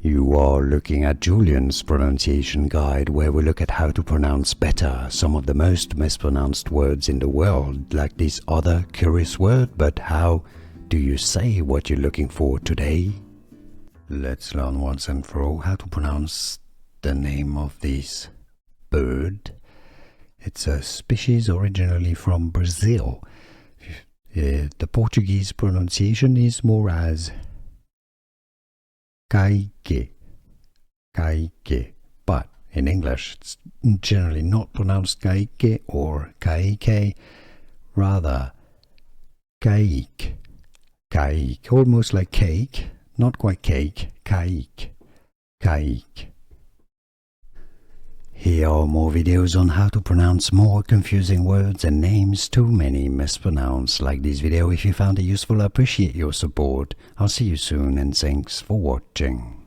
You are looking at Julian's pronunciation guide, where we look at how to pronounce better some of the most mispronounced words in the world, like this other curious word. But how do you say what you're looking for today? Let's learn once and for all how to pronounce the name of this bird. It's a species originally from Brazil. The Portuguese pronunciation is more as Caique, Caique, but in English it's generally not pronounced Caique or Caique, rather Caique, Caique, almost like cake, not quite cake, Caique, Caique. Here are more videos on how to pronounce more confusing words and names too many mispronounced. Like this video if you found it useful. I appreciate your support. I'll see you soon and thanks for watching.